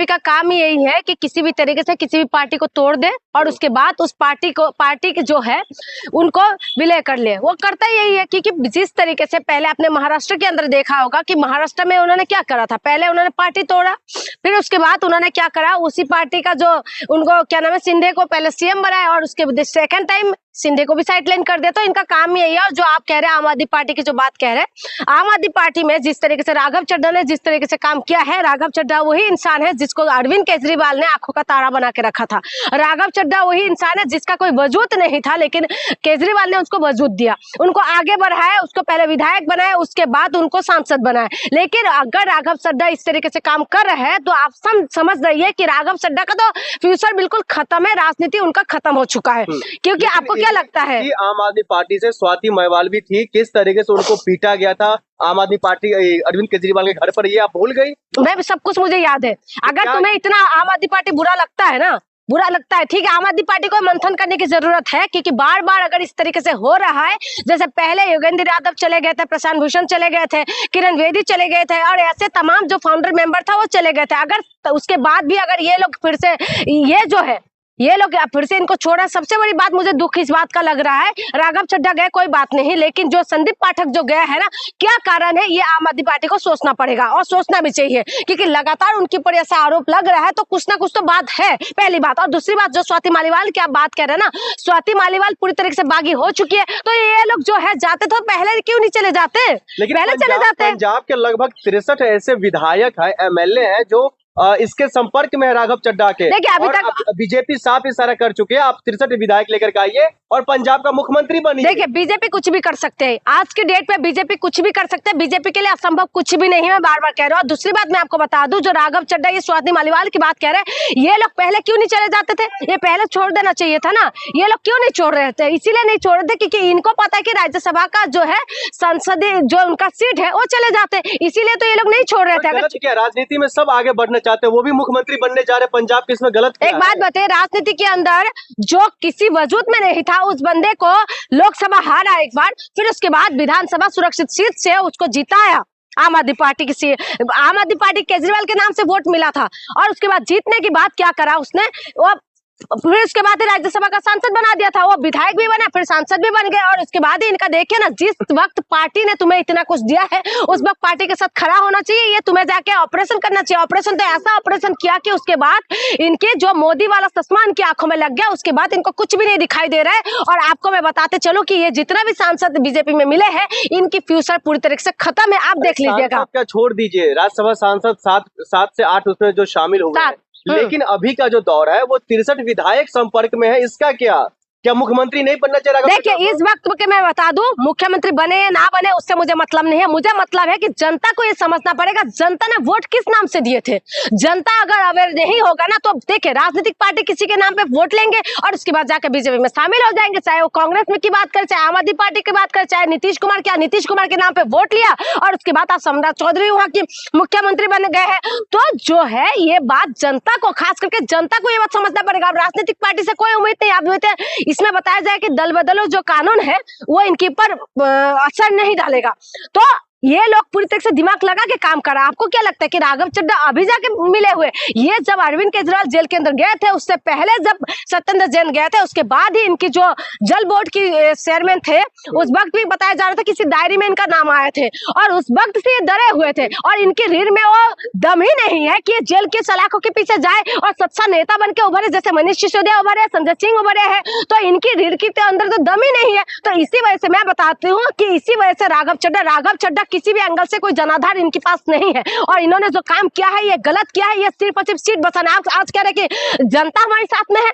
BJP का काम ही यही है कि किसी भी तरीके से किसी भी पार्टी को तोड़ दे और उसके बाद उस पार्टी की जो है उनको विलय कर ले। वो करता यही है क्योंकि जिस तरीके से पहले आपने महाराष्ट्र के अंदर देखा होगा कि महाराष्ट्र में उन्होंने क्या करा था, पहले उन्होंने पार्टी तोड़ा, फिर उसके बाद उन्होंने क्या करा, उसी पार्टी का जो उनको क्या नाम है शिंदे को पहले सीएम बनाया और उसके सेकंड टाइम शिंदे को भी साइडलाइन कर दिया। तो इनका काम यही है। और जो आप कह रहे हैं आम आदमी पार्टी की जो बात कह रहे हैं, आम आदमी पार्टी में जिस तरीके से राघव चड्ढा ने जिस तरीके से काम किया है, राघव चड्ढा वही इंसान है जिसको अरविंद केजरीवाल ने आंखों का तारा बना के रखा था। राघव चड्ढा वही इंसान है जिसका कोई वजूद नहीं था, लेकिन केजरीवाल ने उसको वजूद दिया, उनको आगे बढ़ाया, उसको पहले विधायक बनाया, उसके बाद उनको सांसद बनाया। लेकिन अगर राघव चड्ढा इस तरीके से काम कर रहे हैं तो आप समझ रहिए कि राघव चड्ढा का तो फ्यूचर बिल्कुल खत्म है, राजनीति उनका खत्म हो चुका है। क्योंकि आपको क्या लगता है कि आम आदमी पार्टी से स्वाति महवाल भी थी, किस तरीके से उनको पीटा गया था आम आदमी पार्टी अरविंद केजरीवाल के घर पर, ये आप भूल गई? मैं सब कुछ मुझे याद है। अगर तुम्हें इतना आम आदमी पार्टी बुरा लगता है ना, बुरा लगता है, ठीक है, आम आदमी पार्टी को मंथन करने की जरूरत है। क्योंकि बार बार अगर इस तरीके से हो रहा है, जैसे पहले योगेंद्र यादव चले गए थे, प्रशांत भूषण चले गए थे, किरण बेदी चले गए थे और ऐसे तमाम जो फाउंडर मेंबर था वो चले गए थे। अगर उसके बाद भी अगर ये लोग फिर से ये लोग फिर से इनको छोड़ा, सबसे बड़ी बात मुझे दुख इस बात का लग रहा है, राघव चड्ढा गए कोई बात नहीं, लेकिन जो संदीप पाठक जो गया है ना, क्या कारण है, ये आम आदमी पार्टी को सोचना पड़ेगा और सोचना भी चाहिए। क्योंकि लगातार उनके ऊपर ऐसा आरोप लग रहा है तो कुछ ना कुछ तो बात है, पहली बात। और दूसरी बात, जो स्वाति मालीवाल की आप बात कर रहे हैं ना, स्वाति मालीवाल पूरी तरीके से बागी हो चुकी है, तो ये लोग जो है जाते तो पहले क्यों नहीं चले जाते, पहले चले जाते। पंजाब के लगभग 63 ऐसे विधायक है, एमएलए है जो इसके संपर्क में है राघव चड्ढा के। देखिए अभी तक बीजेपी साफ इशारा कर चुके हैं, आप 63 विधायक लेकर के आइए और पंजाब का मुख्यमंत्री बनिए। देखिए बीजेपी कुछ भी कर सकते हैं, आज की डेट पे बीजेपी कुछ भी कर सकते हैं, बीजेपी के लिए असंभव कुछ भी नहीं है, मैं बार बार कह रहा हूँ। और दूसरी बात मैं आपको बता दूं, जो राघव चड्ढा ये स्वाति मालीवाल की बात कह रहे हैं, ये लोग पहले क्यों नहीं चले जाते थे, ये पहले छोड़ देना चाहिए था ना। ये लोग क्यों नहीं छोड़ रहे थे, इसीलिए नहीं छोड़ रहे थे क्योंकि इनको पता है कि राज्यसभा का जो है संसदीय जो उनका सीट है वो चले जाते, इसीलिए तो ये लोग नहीं छोड़ रहे थे। राजनीति में सब आगे बढ़ना चाहते हैं, वो भी मुख्यमंत्री बनने जा रहे, पंजाब के इसमें गलत क्या है? एक बात बताइए, राजनीति के अंदर जो किसी वजूद में नहीं था उस बंदे को लोकसभा हारा एक बार, फिर उसके बाद विधानसभा सुरक्षित सीट से उसको जिताया आम आदमी पार्टी आम आदमी पार्टी केजरीवाल के नाम से वोट मिला था। और उसके बाद जीतने की बात क्या करा उसने, वो फिर उसके बाद राज्यसभा का सांसद बना दिया था, वो विधायक भी बना, फिर सांसद भी बन गए। और उसके बाद ही इनका देखिए ना, जिस वक्त पार्टी ने तुम्हें इतना कुछ दिया है उस वक्त पार्टी के साथ खड़ा होना चाहिए, ये तुम्हें जाके ऑपरेशन करना चाहिए। ऑपरेशन तो ऐसा ऑपरेशन किया कि उसके बाद इनके जो मोदी वाला चश्मा इनकी आंखों में लग गया, उसके बाद इनको कुछ भी नहीं दिखाई दे रहा है। और आपको मैं बताते चलूं कि ये जितना भी सांसद बीजेपी में मिले हैं, इनकी फ्यूचर पूरी तरीके से खत्म है, आप देख लीजिएगा। क्या छोड़ दीजिए, राज्यसभा सांसद 7 से 8 उसमें जो शामिल हुए, लेकिन अभी का जो दौर है वो 63 विधायक संपर्क में है, इसका क्या मुख्यमंत्री नहीं बनना चाहिए? देखिए इस वक्त के मैं बता दूं, मुख्यमंत्री बने या ना बने उससे मुझे मतलब नहीं है, मुझे मतलब है कि जनता को ये समझना पड़ेगा जनता ने वोट किस नाम से दिए थे। जनता अगर अवेयर नहीं होगा ना, तो देखिए राजनीतिक पार्टी किसी के नाम पे वोट लेंगे और उसके बाद जाकर बीजेपी में शामिल हो जाएंगे, चाहे वो कांग्रेस में की बात करे, चाहे आम आदमी पार्टी की बात करे, चाहे नीतीश कुमार के नाम पे वोट लिया और उसके बाद आप सम्राट चौधरी वहां की मुख्यमंत्री बन गए हैं। तो जो है ये बात जनता को, खास करके जनता को ये बात समझना पड़ेगा। अब राजनीतिक पार्टी से कोई उम्मीद नहीं, आप इसमें बताया जाए कि दल बदलो जो कानून है वो इनके ऊपर असर नहीं डालेगा। तो ये लोग पूरी तरह से दिमाग लगा के काम कर रहा है। आपको क्या लगता है कि राघव चड्ढा अभी जाके मिले हुए, ये जब अरविंद केजरीवाल जेल के अंदर गए थे, उससे पहले जब सत्येंद्र जैन गए थे, उसके बाद ही इनकी जो जल बोर्ड की चेयरमैन थे, उस वक्त भी बताया जा रहा था किसी डायरी में इनका नाम आए थे और उस वक्त से ये डरे हुए थे और इनकी रीढ़ में वो दम ही नहीं है कि ये जेल के सलाखों के पीछे जाए और सच्चा नेता बन के उभरे, जैसे मनीष सिसोदिया उभरे, संजय सिंह उभरे हैं, तो इनकी रीढ़ के अंदर तो दम ही नहीं है। तो इसी वजह से मैं बताती हूँ कि इसी वजह से राघव चड्ढा किसी भी एंगल से कोई जनाधार इनके पास नहीं है और इन्होंने जो काम किया है ये गलत किया है, ये सिर्फ और सिर्फ सीट बचाना। आज कह रहे कि जनता हमारे साथ में है,